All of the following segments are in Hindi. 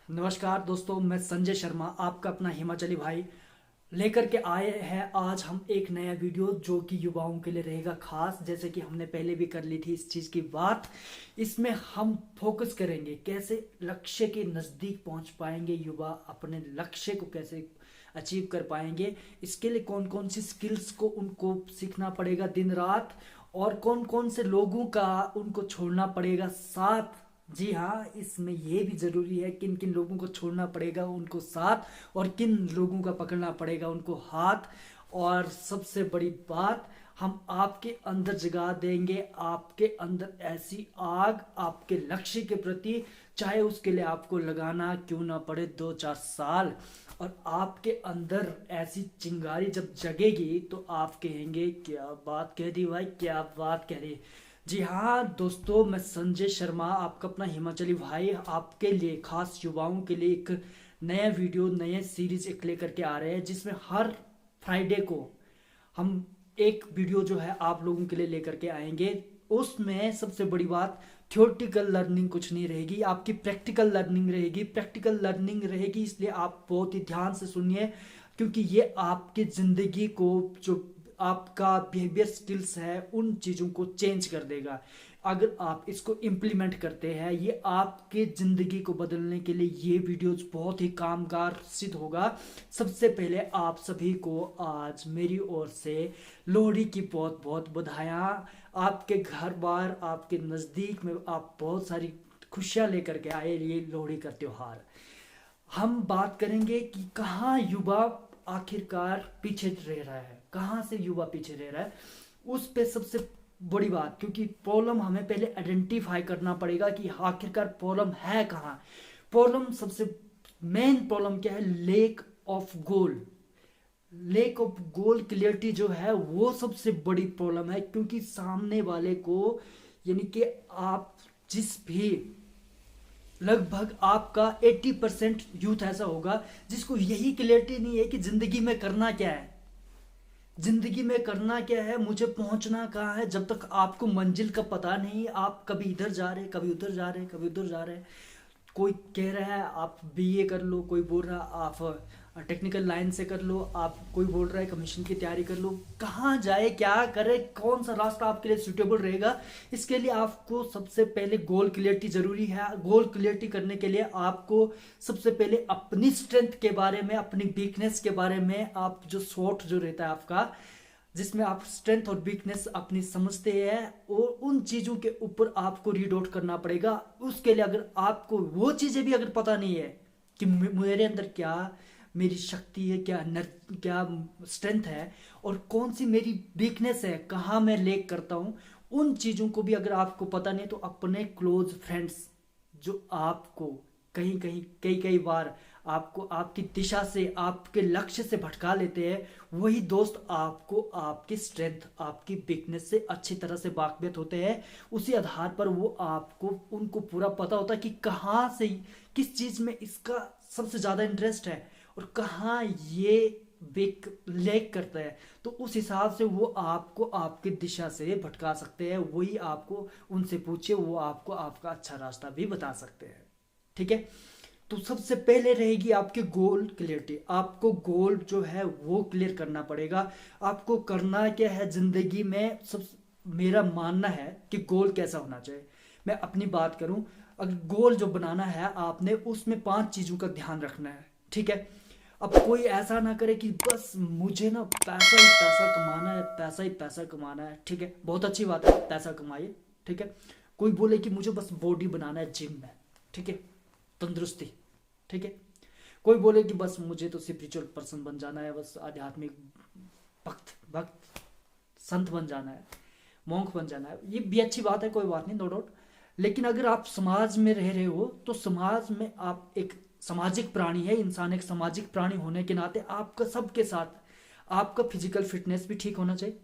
नमस्कार दोस्तों, मैं संजय शर्मा आपका अपना हिमाचली भाई लेकर के आए हैं आज हम एक नया वीडियो जो कि युवाओं के लिए रहेगा खास। जैसे कि हमने पहले भी कर ली थी इस चीज़ की बात। इसमें हम फोकस करेंगे कैसे लक्ष्य के नज़दीक पहुंच पाएंगे, युवा अपने लक्ष्य को कैसे अचीव कर पाएंगे, इसके लिए कौन कौन सी स्किल्स को उनको सीखना पड़ेगा दिन रात, और कौन कौन से लोगों का उनको छोड़ना पड़ेगा साथ। जी हाँ, इसमें यह भी जरूरी है किन किन लोगों को छोड़ना पड़ेगा उनको साथ, और किन लोगों का पकड़ना पड़ेगा उनको हाथ। और सबसे बड़ी बात, हम आपके अंदर जगा देंगे आपके अंदर ऐसी आग आपके लक्ष्य के प्रति, चाहे उसके लिए आपको लगाना क्यों ना पड़े 2-4 साल। और आपके अंदर ऐसी चिंगारी जब जगेगी तो आप कहेंगे क्या बात कह दी भाई, क्या बात कह दी। जी हाँ दोस्तों, मैं संजय शर्मा आपका अपना हिमाचली भाई आपके लिए खास युवाओं के लिए एक नया वीडियो नया सीरीज एक लेकर के आ रहे हैं, जिसमें हर फ्राइडे को हम एक वीडियो जो है आप लोगों के लिए लेकर के आएंगे। उसमें सबसे बड़ी बात, थ्योरेटिकल लर्निंग कुछ नहीं रहेगी, आपकी प्रैक्टिकल लर्निंग रहेगी। प्रैक्टिकल लर्निंग रहेगी इसलिए आप बहुत ही ध्यान से सुनिए, क्योंकि ये आपकी ज़िंदगी को, जो आपका बिहेवियर स्किल्स है, उन चीज़ों को चेंज कर देगा। अगर आप इसको इम्प्लीमेंट करते हैं, ये आपके ज़िंदगी को बदलने के लिए ये वीडियोस बहुत ही कामगार सिद्ध होगा। सबसे पहले आप सभी को आज मेरी ओर से लोहड़ी की बहुत बहुत बधाइयाँ। आपके घर बार आपके नज़दीक में आप बहुत सारी खुशियाँ लेकर के आए ये लोहड़ी का त्योहार। हम बात करेंगे कि कहाँ युवा आखिरकार पीछे रह रहा है, कहाँ से युवा पीछे रह रहा है, उस पे सबसे बड़ी बात। क्योंकि प्रॉब्लम हमें पहले आइडेंटिफाई करना पड़ेगा कि आखिरकार प्रॉब्लम है कहाँ। प्रॉब्लम सबसे मेन प्रॉब्लम क्या है, lake of goal. Lake of goal clarity जो है वो सबसे बड़ी प्रॉब्लम है। क्योंकि सामने वाले को, यानी कि आप जिस भी, लगभग आपका 80% यूथ ऐसा होगा जिसको यही क्लियरिटी नहीं है कि जिंदगी में करना क्या है, जिंदगी में करना क्या है, मुझे पहुंचना कहाँ है। जब तक आपको मंजिल का पता नहीं, आप कभी इधर जा रहे, कभी उधर जा रहे, कभी उधर जा रहे। कोई कह रहा है आप बीए कर लो, कोई बोल रहा है आप टेक्निकल लाइन से कर लो, आप कोई बोल रहा है कमीशन की तैयारी कर लो। कहाँ जाए, क्या करे, कौन सा रास्ता आपके लिए सूटेबल रहेगा, इसके लिए आपको सबसे पहले गोल क्लियरिटी जरूरी है। गोल क्लियरिटी करने के लिए आपको सबसे पहले अपनी स्ट्रेंथ के बारे में, अपनी वीकनेस के बारे में, आप जो शॉर्ट जो रहता है आपका, जिसमें आप स्ट्रेंथ और वीकनेस अपनी समझते हैं, और उन चीज़ों के ऊपर आपको रीड आउट करना पड़ेगा। उसके लिए अगर आपको वो चीज़ें भी अगर पता नहीं है कि मेरे अंदर क्या मेरी शक्ति है, क्या स्ट्रेंथ है, और कौन सी मेरी वीकनेस है, कहाँ मैं लेक करता हूँ, उन चीज़ों को भी अगर आपको पता नहीं है, तो अपने क्लोज फ्रेंड्स जो आपको कहीं कहीं कई कई बार आपको आपकी दिशा से, आपके लक्ष्य से भटका लेते हैं, वही दोस्त आपको आपकी स्ट्रेंथ, आपकी वीकनेस से अच्छी तरह से वाकिफ होते हैं। उसी आधार पर वो आपको, उनको पूरा पता होता है कि कहाँ से, किस चीज़ में इसका सबसे ज़्यादा इंटरेस्ट है, और कहाँ ये बेक लेक करता है। तो उस हिसाब से वो आपको आपकी दिशा से भटका सकते हैं। वही आपको उनसे पूछिए, वो आपको आपका अच्छा रास्ता भी बता सकते हैं। ठीक है, तो सबसे पहले रहेगी आपके गोल क्लियरिटी। आपको गोल जो है वो क्लियर करना पड़ेगा। आपको करना क्या है जिंदगी में, सब मेरा मानना है कि गोल कैसा होना चाहिए। मैं अपनी बात करूं, अगर गोल जो बनाना है आपने, उसमें 5 चीज़ों का ध्यान रखना है। ठीक है, अब कोई ऐसा ना करे कि बस मुझे ना पैसा ही पैसा कमाना है, पैसा ही पैसा कमाना है। ठीक है, बहुत अच्छी बात है, पैसा कमाइए। ठीक है, कोई बोले कि मुझे बस बॉडी बनाना है जिम में, ठीक है, तंदुरुस्ती। ठीक है, कोई बोले कि बस मुझे तो स्पिरिचुअल पर्सन बन जाना है, बस आध्यात्मिक भक्त भक्त संत बन जाना है, मॉन्क बन जाना है। ये भी अच्छी बात है, कोई बात नहीं, नो डाउट। लेकिन अगर आप समाज में रह रहे हो, तो समाज में आप एक सामाजिक प्राणी है, इंसान एक सामाजिक प्राणी होने के नाते आपका सबके साथ आपका फिजिकल फिटनेस भी ठीक होना चाहिए,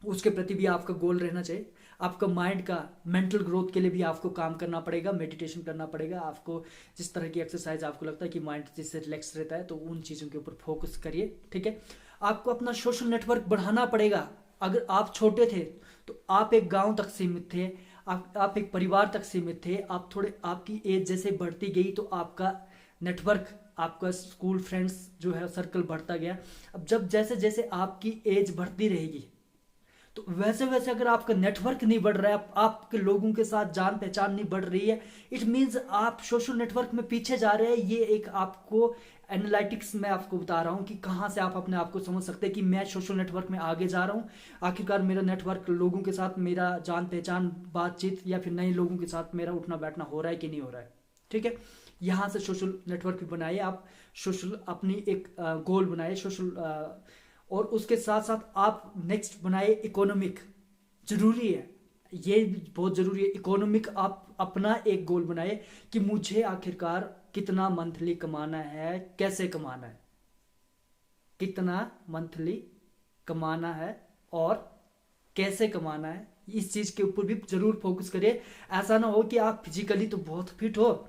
उसके प्रति भी आपका गोल रहना चाहिए। आपका माइंड का मेंटल ग्रोथ के लिए भी आपको काम करना पड़ेगा, मेडिटेशन करना पड़ेगा आपको। जिस तरह की एक्सरसाइज आपको लगता है कि माइंड जिससे रिलैक्स रहता है, तो उन चीज़ों के ऊपर फोकस करिए। ठीक है, आपको अपना सोशल नेटवर्क बढ़ाना पड़ेगा। अगर आप छोटे थे तो आप एक गांव तक सीमित थे, आप एक परिवार तक सीमित थे। आप थोड़े, आपकी एज जैसे बढ़ती गई तो आपका नेटवर्क, आपका स्कूल फ्रेंड्स जो है सर्कल बढ़ता गया। अब जब जैसे जैसे आपकी एज बढ़ती रहेगी तो वैसे वैसे अगर आपका नेटवर्क नहीं बढ़ रहा है, आपके लोगों के साथ जान पहचान नहीं बढ़ रही है, इट मीन्स आप सोशल नेटवर्क में पीछे जा रहे हैं। ये एक आपको एनालिटिक्स में आपको बता रहा हूँ कि कहाँ से आप अपने आप को समझ सकते हैं कि मैं सोशल नेटवर्क में आगे जा रहा हूँ। आखिरकार मेरा नेटवर्क, लोगों के साथ मेरा जान पहचान, बातचीत या फिर नए लोगों के साथ मेरा उठना बैठना हो रहा है कि नहीं हो रहा है। ठीक है, यहाँ से सोशल नेटवर्क भी बनाइए आप, सोशल अपनी एक गोल बनाइए सोशल, और उसके साथ साथ आप नेक्स्ट बनाए इकोनॉमिक। जरूरी है, ये बहुत जरूरी है। इकोनॉमिक आप अपना एक गोल बनाए कि मुझे आखिरकार कितना मंथली कमाना है, कैसे कमाना है, कितना मंथली कमाना है और कैसे कमाना है। इस चीज के ऊपर भी जरूर फोकस करिए। ऐसा ना हो कि आप फिजिकली तो बहुत फिट हो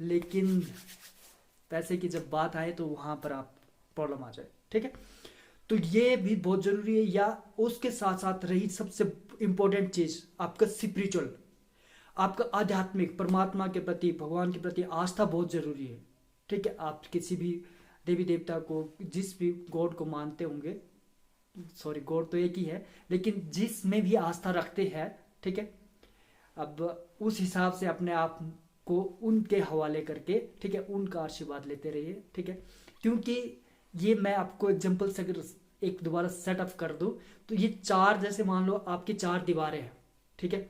लेकिन पैसे की जब बात आए तो वहां पर आप प्रॉब्लम आ जाए। ठीक है, तो ये भी बहुत जरूरी है। या उसके साथ साथ रही सबसे इंपॉर्टेंट चीज, आपका स्पिरिचुअल, आपका आध्यात्मिक, परमात्मा के प्रति, भगवान के प्रति आस्था बहुत जरूरी है। ठीक है, आप किसी भी देवी देवता को, जिस भी गॉड को मानते होंगे, सॉरी गॉड तो एक ही है, लेकिन जिसमें भी आस्था रखते हैं, ठीक है, अब उस हिसाब से अपने आप को उनके हवाले करके, ठीक है, उनका आशीर्वाद लेते रहिए। ठीक है, क्योंकि ये मैं आपको एग्जांपल से अगर एक दोबारा सेटअप कर दूं तो ये चार, जैसे मान लो आपकी चार दीवारें हैं। ठीक है,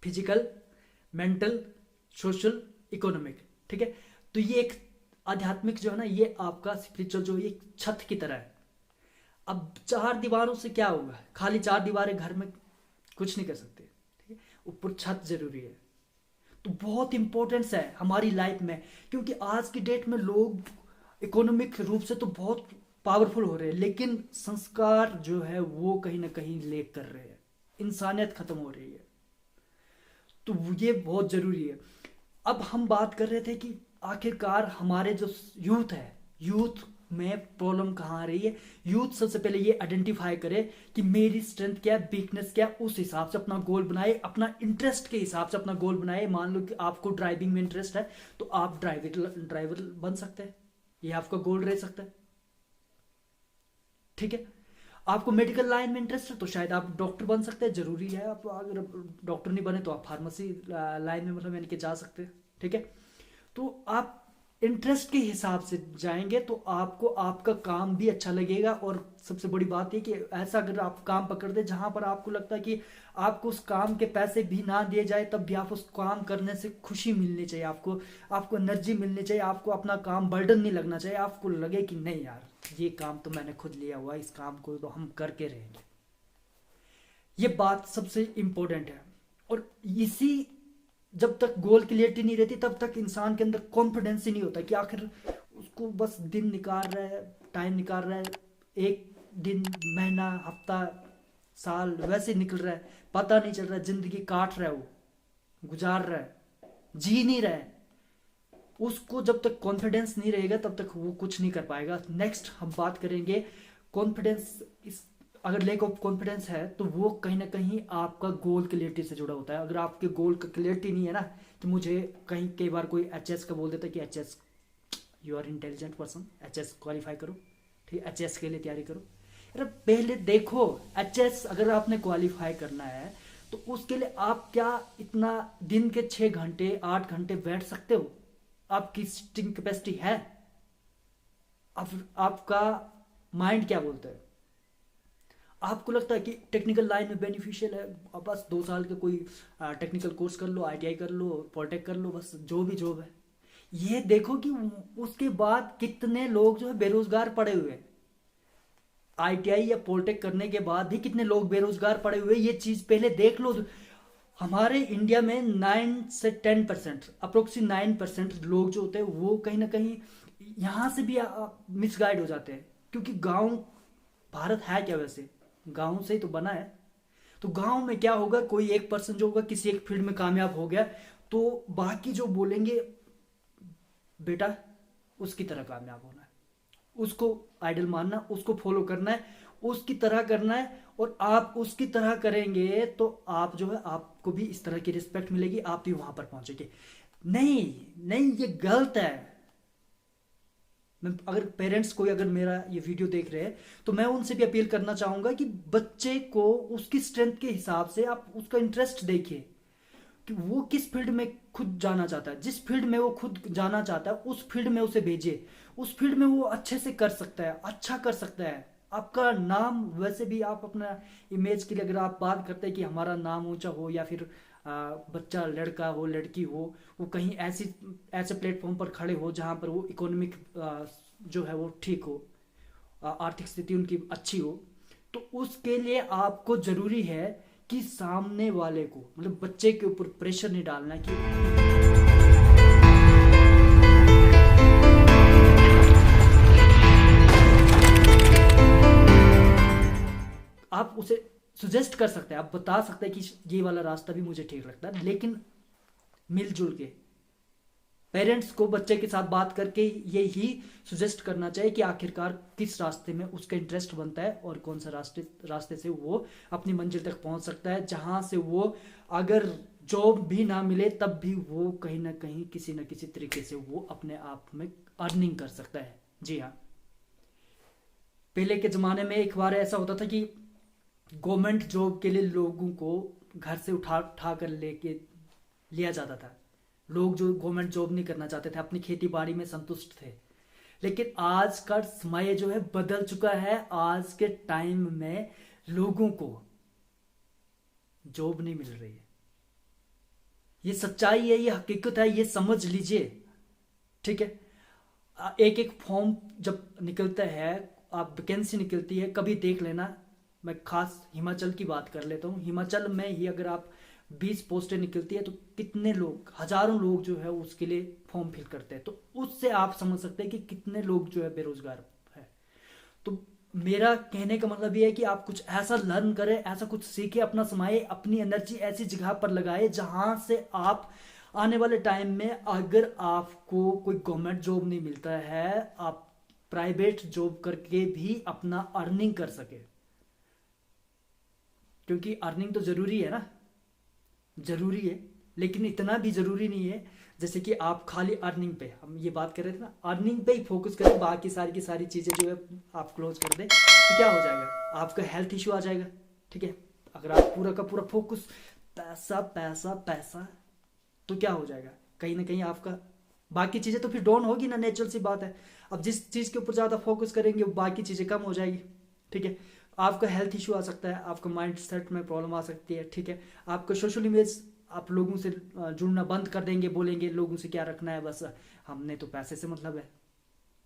फिजिकल, मेंटल, सोशल, इकोनॉमिक। ठीक है, तो ये एक आध्यात्मिक जो है ना, ये आपका स्पिरिचुअल जो एक छत की तरह है। अब चार दीवारों से क्या होगा, खाली चार दीवारें घर में कुछ नहीं कर सकते। ठीक है, ऊपर छत जरूरी है। तो बहुत इंपॉर्टेंस है हमारी लाइफ में, क्योंकि आज की डेट में लोग इकोनॉमिक रूप से तो बहुत पावरफुल हो रहे हैं लेकिन संस्कार जो है वो कहीं ना कहीं लेक कर रहे हैं, इंसानियत खत्म हो रही है। तो ये बहुत जरूरी है। अब हम बात कर रहे थे कि आखिरकार हमारे जो यूथ है, यूथ में प्रॉब्लम कहाँ आ रही है। यूथ सबसे पहले ये आइडेंटिफाई करे कि मेरी स्ट्रेंथ क्या है, वीकनेस क्या है, उस हिसाब से अपना गोल बनाए, अपना इंटरेस्ट के हिसाब से अपना गोल बनाए। मान लो कि आपको ड्राइविंग में इंटरेस्ट है तो आप ड्राइवर बन सकते हैं, ये आपका गोल रह सकता है। ठीक है, आपको मेडिकल लाइन में इंटरेस्ट है तो शायद आप डॉक्टर बन सकते हैं, जरूरी है। आप अगर डॉक्टर नहीं बने तो आप फार्मेसी लाइन में मतलब यानी कि जा सकते हैं। ठीक है, तो आप इंटरेस्ट के हिसाब से जाएंगे तो आपको आपका काम भी अच्छा लगेगा। और सबसे बड़ी बात ये कि ऐसा अगर आप काम पकड़ दे जहां पर आपको लगता है कि आपको उस काम के पैसे भी ना दिए जाए तब भी आप उस काम करने से खुशी मिलनी चाहिए, आपको एनर्जी मिलनी चाहिए, आपको अपना काम बर्डन नहीं लगना चाहिए, आपको लगे कि नहीं यार ये काम तो मैंने खुद लिया हुआ, इस काम को तो हम करके रहेंगे। ये बात सबसे इंपॉर्टेंट है। और इसी, जब तक गोल क्लियरिटी नहीं रहती तब तक इंसान के अंदर कॉन्फिडेंस ही नहीं होता कि आखिर उसको बस दिन निकाल रहा है, टाइम निकाल रहा है, एक दिन, महीना, हफ्ता, साल वैसे निकल रहा है, पता नहीं चल रहा है, जिंदगी काट रहा है, वो गुजार रहा है, जी नहीं रहा है। उसको जब तक कॉन्फिडेंस नहीं रहेगा तब तक वो कुछ नहीं कर पाएगा। नेक्स्ट हम बात करेंगे कॉन्फिडेंस। इस अगर लैक ऑफ कॉन्फिडेंस है तो वो कहीं ना कहीं आपका गोल क्लियरिटी से जुड़ा होता है। अगर आपके गोल का क्लियरिटी नहीं है ना, कि मुझे कहीं कई बार कोई एचएस का बोल देता है कि HS, you are intelligent person, HS qualify करो, ठीक है, एचएस के लिए तैयारी करो। अरे पहले देखो, एचएस अगर आपने क्वालिफाई करना है तो उसके लिए आप क्या इतना दिन के 6 घंटे 8 घंटे बैठ सकते हो? आपकी सिटिंग कैपेसिटी है? आपका माइंड क्या बोलता है? आपको लगता है कि टेक्निकल लाइन में बेनिफिशियल है, अब बस 2 साल का कोई टेक्निकल कोर्स कर लो, आईटीआई कर लो, पॉलिटेक कर लो, बस जो भी जॉब है। ये देखो कि उसके बाद कितने लोग जो है बेरोजगार पड़े हुए हैं। आईटीआई या पॉलिटेक करने के बाद भी कितने लोग बेरोजगार पड़े हुए हैं, ये चीज पहले देख लो। हमारे इंडिया में 9 से 10%, अप्रोक्सीमेट 9% लोग जो होते हैं वो कहीं ना कहीं यहाँ से भी मिसगाइड हो जाते हैं। क्योंकि गांव, भारत है क्या वैसे, गांव से ही तो बना है। तो गांव में क्या होगा, कोई एक पर्सन जो होगा किसी एक फील्ड में कामयाब हो गया तो बाकी जो बोलेंगे बेटा उसकी तरह कामयाब होना है, उसको आइडल मानना, उसको फॉलो करना है, उसकी तरह करना है। और आप उसकी तरह करेंगे तो आप जो है आपको भी इस तरह की रिस्पेक्ट मिलेगी, आप भी वहां पर पहुंचेंगे। नहीं नहीं, ये गलत है। मैं अगर पेरेंट्स कोई अगर मेरा ये वीडियो देख रहे हैं तो मैं उनसे भी अपील करना चाहूँगा कि बच्चे को उसकी स्ट्रेंथ के हिसाब से आप उसका इंटरेस्ट देखिए कि वो किस फील्ड में खुद जाना चाहता है। जिस फील्ड में वो खुद जाना चाहता है उस फील्ड में उसे भेजिए। उस फील्ड में वो अच्छे से कर सकता है, अच्छा कर सकता है। आपका नाम, वैसे भी आप अपना इमेज के लिए अगर आप बात करते हैं कि हमारा नाम ऊंचा हो या फिर बच्चा लड़का हो लड़की हो वो कहीं ऐसे प्लेटफॉर्म पर खड़े हो जहाँ पर वो इकोनॉमिक जो है वो ठीक हो, आर्थिक स्थिति उनकी अच्छी हो, तो उसके लिए आपको जरूरी है कि सामने वाले को, मतलब बच्चे के ऊपर प्रेशर नहीं डालना कि आप उसे सुजेस्ट कर सकते हैं, आप बता सकते हैं कि ये वाला रास्ता भी मुझे ठीक लगता है, लेकिन मिलजुल के पेरेंट्स को बच्चे के साथ बात करके यही सुजेस्ट करना चाहिए कि आखिरकार किस रास्ते में उसका इंटरेस्ट बनता है और कौन सा रास्ते से वो अपनी मंजिल तक पहुंच सकता है, जहां से वो अगर जॉब भी ना मिले तब भी वो कहीं ना कहीं किसी न किसी तरीके से वो अपने आप में अर्निंग कर सकता है। जी हाँ, पहले के ज़माने में एक बार ऐसा होता था कि गवर्नमेंट जॉब के लिए लोगों को घर से उठा उठा कर लेके लिया जाता था। लोग जो गवर्नमेंट जॉब नहीं करना चाहते थे, अपनी खेती बाड़ी में संतुष्ट थे। लेकिन आज का समय जो है बदल चुका है। आज के टाइम में लोगों को जॉब नहीं मिल रही है। ये सच्चाई है, ये हकीकत है, ये समझ लीजिए। ठीक है, एक एक फॉर्म जब निकलता है, आप वैकेंसी निकलती है, कभी देख लेना। मैं खास हिमाचल की बात कर लेता हूँ। हिमाचल में ही अगर आप 20 पोस्टें निकलती है तो कितने लोग, हजारों लोग जो है उसके लिए फॉर्म फिल करते हैं। तो उससे आप समझ सकते हैं कि कितने लोग जो है बेरोजगार है। तो मेरा कहने का मतलब ये है कि आप कुछ ऐसा लर्न करें, ऐसा कुछ सीखें, अपना समय, अपनी एनर्जी ऐसी जगह पर लगाए जहां से आप आने वाले टाइम में, अगर आपको कोई गवर्नमेंट जॉब नहीं मिलता है, आप प्राइवेट जॉब करके भी अपना अर्निंग कर सके। क्योंकि अर्निंग तो जरूरी है ना, जरूरी है, लेकिन इतना भी जरूरी नहीं है जैसे कि आप खाली अर्निंग पे, हम ये बात कर रहे थे ना, अर्निंग पे ही फोकस करें, बाकी सारी की सारी चीजें जो है आप क्लोज कर दें तो क्या हो जाएगा, आपका हेल्थ इश्यू आ जाएगा। ठीक है, अगर आप पूरा का पूरा फोकस पैसा पैसा पैसा, तो क्या हो जाएगा, कहीं ना कहीं आपका बाकी चीजें तो फिर डाउन होगी ना, नेचुरल सी बात है। अब जिस चीज के ऊपर ज्यादा फोकस करेंगे बाकी चीजें कम हो जाएगी। ठीक है, आपका हेल्थ इशू आ सकता है, आपका माइंड सेट में प्रॉब्लम आ सकती है। ठीक है, आपका सोशल इमेज, आप लोगों से जुड़ना बंद कर देंगे, बोलेंगे लोगों से क्या रखना है, बस हमने तो पैसे से मतलब है,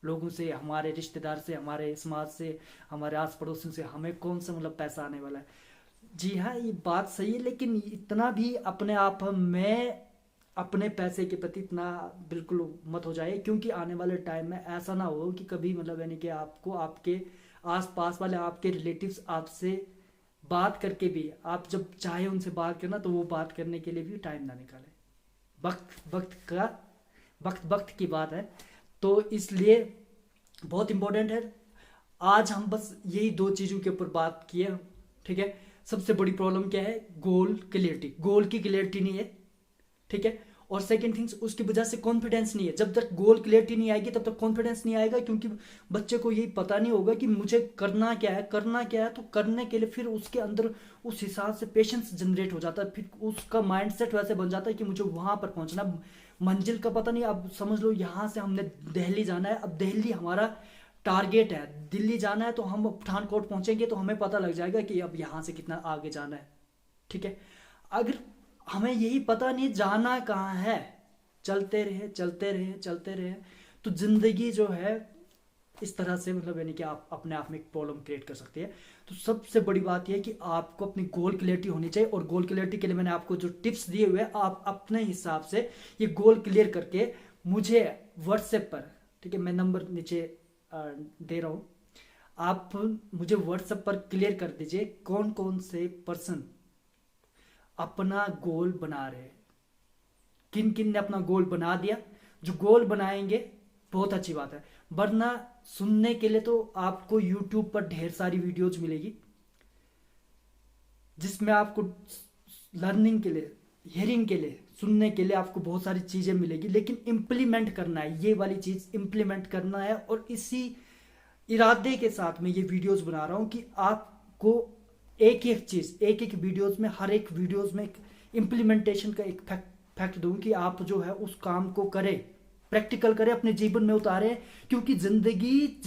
लोगों से, हमारे रिश्तेदार से, हमारे समाज से, हमारे आस पड़ोसियों से हमें कौन सा मतलब पैसा आने वाला है। जी हाँ, ये बात सही है, लेकिन इतना भी अपने आप में अपने पैसे के प्रति इतना बिल्कुल मत हो जाए, क्योंकि आने वाले टाइम में ऐसा ना हो कि कभी मतलब यानी कि आपको आपके आस पास वाले, आपके रिलेटिव्स आपसे बात करके भी, आप जब चाहे उनसे बात करना तो वो बात करने के लिए भी टाइम ना निकाले। वक्त की बात है। तो इसलिए बहुत इंपॉर्टेंट है। आज हम बस यही दो चीजों के ऊपर बात किए। ठीक है, सबसे बड़ी प्रॉब्लम क्या है, गोल क्लियरिटी, गोल की क्लियरिटी नहीं है। ठीक है, और सेकंड थिंग्स, उसकी वजह से कॉन्फिडेंस नहीं है। जब तक गोल क्लियरिटी नहीं आएगी तब तक कॉन्फिडेंस नहीं आएगा, क्योंकि बच्चे को यही पता नहीं होगा कि मुझे करना क्या है, करना क्या है। तो करने के लिए फिर उसके अंदर उस हिसाब से पेशेंस जनरेट हो जाता है, फिर उसका माइंडसेट वैसे बन जाता है कि मुझे वहां पर पहुंचना, मंजिल का पता नहीं। अब समझ लो यहां से हमने दिल्ली जाना है, अब दिल्ली हमारा टारगेट है, दिल्ली जाना है, तो हम पठानकोट पहुंचेंगे तो हमें पता लग जाएगा कि अब यहां से कितना आगे जाना है। ठीक है, अगर हमें यही पता नहीं जाना कहाँ है, चलते रहे चलते रहे चलते रहे, तो जिंदगी जो है इस तरह से मतलब यानी कि आप अपने आप में एक प्रॉब्लम क्रिएट कर सकती है। तो सबसे बड़ी बात यह है कि आपको अपनी गोल क्लियरिटी होनी चाहिए, और गोल क्लियरिटी के लिए मैंने आपको जो टिप्स दिए हुए, आप अपने हिसाब से ये गोल क्लियर करके मुझे व्हाट्सएप पर, ठीक है, मैं नंबर नीचे दे रहा हूँ, आप मुझे व्हाट्सएप पर क्लियर कर दीजिए कौन कौन से पर्सन अपना गोल बना रहे हैं, किन किन ने अपना गोल बना दिया। जो गोल बनाएंगे बहुत अच्छी बात है, वरना सुनने के लिए तो आपको YouTube पर ढेर सारी वीडियोज मिलेगी जिसमें आपको लर्निंग के लिए, हियरिंग के लिए, सुनने के लिए आपको बहुत सारी चीज़ें मिलेगी, लेकिन इम्प्लीमेंट करना है, ये वाली चीज़ इम्प्लीमेंट करना है। और इसी इरादे के साथ मैं ये वीडियोस बना रहा हूँ कि आपको एक एक चीज़, एक एक वीडियोस में, हर एक वीडियोस में इम्प्लीमेंटेशन का एक फैक्ट दूँ कि आप जो है उस काम को करें, प्रैक्टिकल करें, अपने जीवन में उतारें। क्योंकि जिंदगी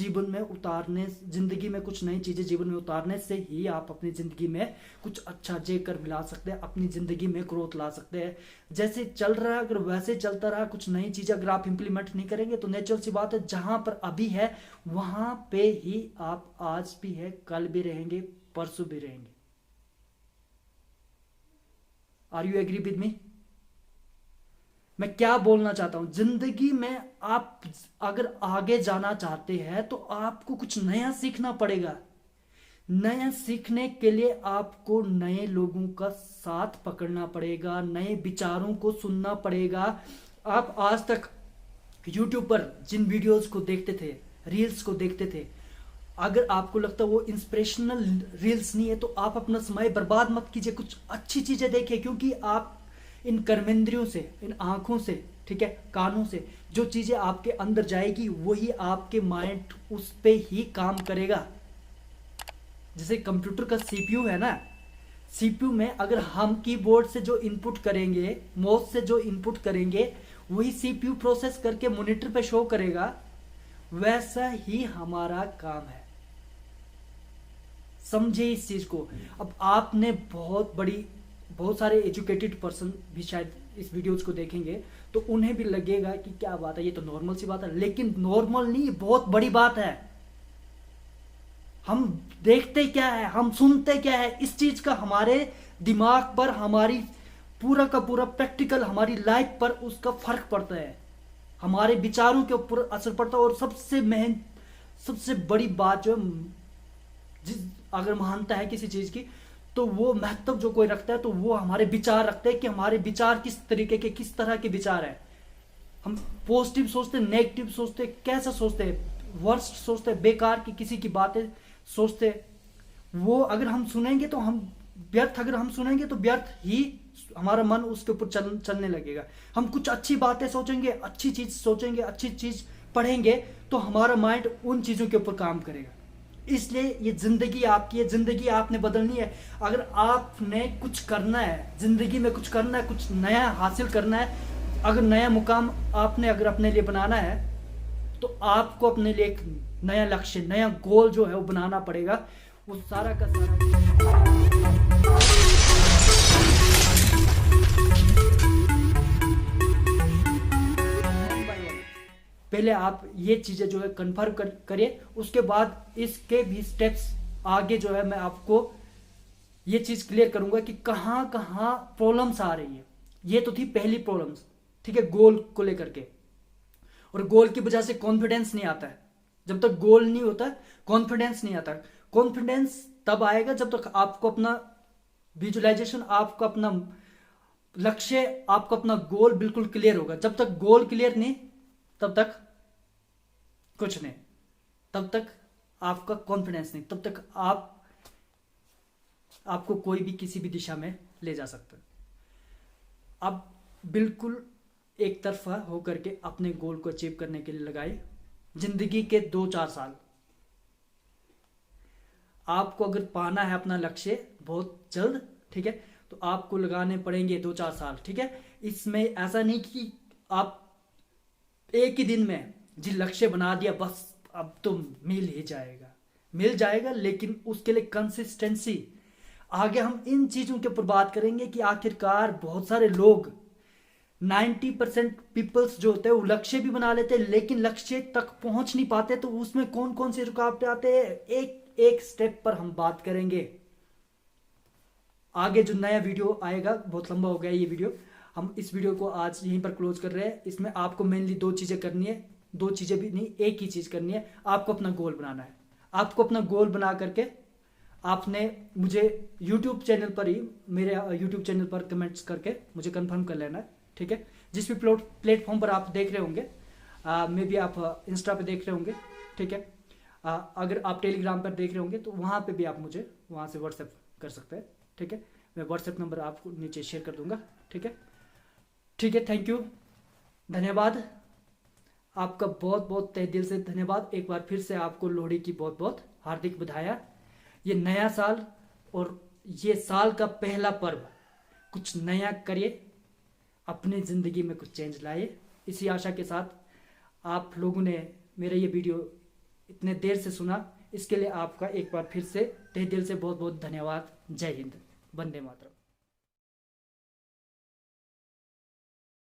में कुछ नई चीज़ें जीवन में उतारने से ही आप अपनी ज़िंदगी में कुछ अच्छा जेकर मिला सकते हैं, अपनी ज़िंदगी में ग्रोथ ला सकते हैं। जैसे चल रहा है अगर वैसे चलता रहा, कुछ नई चीज़ें अगर आप इम्प्लीमेंट नहीं करेंगे तो नेचुरल सी बात है, जहाँ पर अभी है वहाँ पे ही आप आज भी है, कल भी रहेंगे, परसों भी रहेंगे। Are you agree with me? मैं क्या बोलना चाहता हूं, जिंदगी में आप अगर आगे जाना चाहते हैं तो आपको कुछ नया सीखना पड़ेगा। नया सीखने के लिए आपको नए लोगों का साथ पकड़ना पड़ेगा, नए विचारों को सुनना पड़ेगा। आप आज तक YouTube पर जिन वीडियोस को देखते थे, रील्स को देखते थे, अगर आपको लगता है वो इंस्पिरेशनल रील्स नहीं है तो आप अपना समय बर्बाद मत कीजिए, कुछ अच्छी चीजें देखिए। क्योंकि आप इन कर्मेंद्रियों से, इन आंखों से, ठीक है, कानों से जो चीजें आपके अंदर जाएगी वही आपके माइंड उस पे ही काम करेगा। जैसे कंप्यूटर का सीपीयू है ना, सीपीयू में अगर हम कीबोर्ड से जो इनपुट करेंगे, माउस से जो इनपुट करेंगे, वही सीपीयू प्रोसेस करके मॉनिटर पे शो करेगा। वैसा ही हमारा काम है, समझे इस चीज को। अब आपने बहुत सारे एजुकेटेड पर्सन भी शायद इस वीडियोस को देखेंगे तो उन्हें भी लगेगा कि क्या बात है, ये तो नॉर्मल सी बात है। लेकिन नॉर्मल नहीं, बहुत बड़ी बात है। हम देखते क्या है, हम सुनते क्या है, इस चीज का हमारे दिमाग पर, हमारी पूरा का पूरा प्रैक्टिकल हमारी लाइफ पर उसका फर्क पड़ता है, हमारे विचारों के ऊपर असर पड़ता है। और सबसे बड़ी बात जो अगर मानता है किसी चीज की तो वो महत्व जो कोई रखता है तो वो हमारे विचार रखते हैं कि हमारे विचार किस तरीके के, किस तरह के विचार है। हम पॉजिटिव सोचते हैं, नेगेटिव सोचते हैं, कैसा सोचते हैं, वर्स्ट सोचते हैं, बेकार की किसी की बातें सोचते हैं। वो अगर हम सुनेंगे तो व्यर्थ ही हमारा मन उसके ऊपर चलने लगेगा। हम कुछ अच्छी बातें सोचेंगे, अच्छी चीज सोचेंगे, अच्छी चीज पढ़ेंगे तो हमारा माइंड उन चीजों के ऊपर काम करेगा। इसलिए ये जिंदगी आपकी है, जिंदगी आपने बदलनी है। अगर आपने कुछ करना है, जिंदगी में कुछ करना है, कुछ नया हासिल करना है, अगर नया मुकाम आपने अगर अपने लिए बनाना है तो आपको अपने लिए एक नया लक्ष्य, नया गोल जो है वो बनाना पड़ेगा। वो सारा का सारा पहले आप ये चीजें जो है कंफर्म करिए, उसके बाद इसके भी स्टेप्स आगे जो है मैं आपको ये चीज क्लियर करूंगा कि कहां कहां प्रॉब्लम्स आ रही है। ये तो थी पहली प्रॉब्लम्स, ठीक है, गोल को लेकर के। और गोल की वजह से कॉन्फिडेंस नहीं आता है। जब तक गोल नहीं होता कॉन्फिडेंस नहीं आता। कॉन्फिडेंस तब आएगा जब तक आपको अपना विजुअलाइजेशन, आपका अपना लक्ष्य, आपका अपना गोल बिल्कुल क्लियर होगा। जब तक गोल क्लियर नहीं तब तक कुछ नहीं, तब तक आपका कॉन्फिडेंस नहीं, तब तक आपको कोई भी किसी भी दिशा में ले जा सकता है। अब बिल्कुल एक तरफा होकर के अपने गोल को अचीव करने के लिए लगाए जिंदगी के 2-4 साल। आपको अगर पाना है अपना लक्ष्य बहुत जल्द, ठीक है, तो आपको लगाने पड़ेंगे 2-4 साल, ठीक है। इसमें ऐसा नहीं कि आप एक ही दिन में जी लक्ष्य बना दिया बस अब तो मिल जाएगा, लेकिन उसके लिए कंसिस्टेंसी। आगे हम इन चीजों के ऊपर बात करेंगे कि आखिरकार बहुत सारे लोग 90% पीपल्स जो होते हैं वो लक्ष्य भी बना लेते हैं लेकिन लक्ष्य तक पहुंच नहीं पाते। तो उसमें कौन कौन सी रुकावटें आते हैं, एक एक स्टेप पर हम बात करेंगे। आगे जो नया वीडियो आएगा, बहुत लंबा हो गया ये वीडियो, हम इस वीडियो को आज यहीं पर क्लोज कर रहे हैं। इसमें आपको मेनली 2 चीजें करनी है, 2 चीजें भी नहीं, एक ही चीज करनी है। आपको अपना गोल बनाना है। आपको अपना गोल बना करके आपने मुझे यूट्यूब चैनल पर ही, मेरे यूट्यूब चैनल पर कमेंट्स करके मुझे कंफर्म कर लेना है, ठीक है। जिस भी प्लेटफॉर्म पर आप देख रहे होंगे, मे बी आप इंस्टा पे देख रहे होंगे, ठीक है, अगर आप टेलीग्राम पर देख रहे होंगे तो वहाँ पे भी आप मुझे वहाँ से व्हाट्सएप कर सकते हैं, ठीक है। मैं व्हाट्सएप नंबर आपको नीचे शेयर कर दूंगा, ठीक है। ठीक है, थैंक यू, धन्यवाद आपका, बहुत बहुत तहे दिल से धन्यवाद। एक बार फिर से आपको लोहड़ी की बहुत बहुत हार्दिक बधाई। ये नया साल और ये साल का पहला पर्व, कुछ नया करिए, अपनी ज़िंदगी में कुछ चेंज लाइए। इसी आशा के साथ आप लोगों ने मेरा ये वीडियो इतने देर से सुना, इसके लिए आपका एक बार फिर से तहे दिल से बहुत बहुत धन्यवाद। जय हिंद, वंदे मातरम।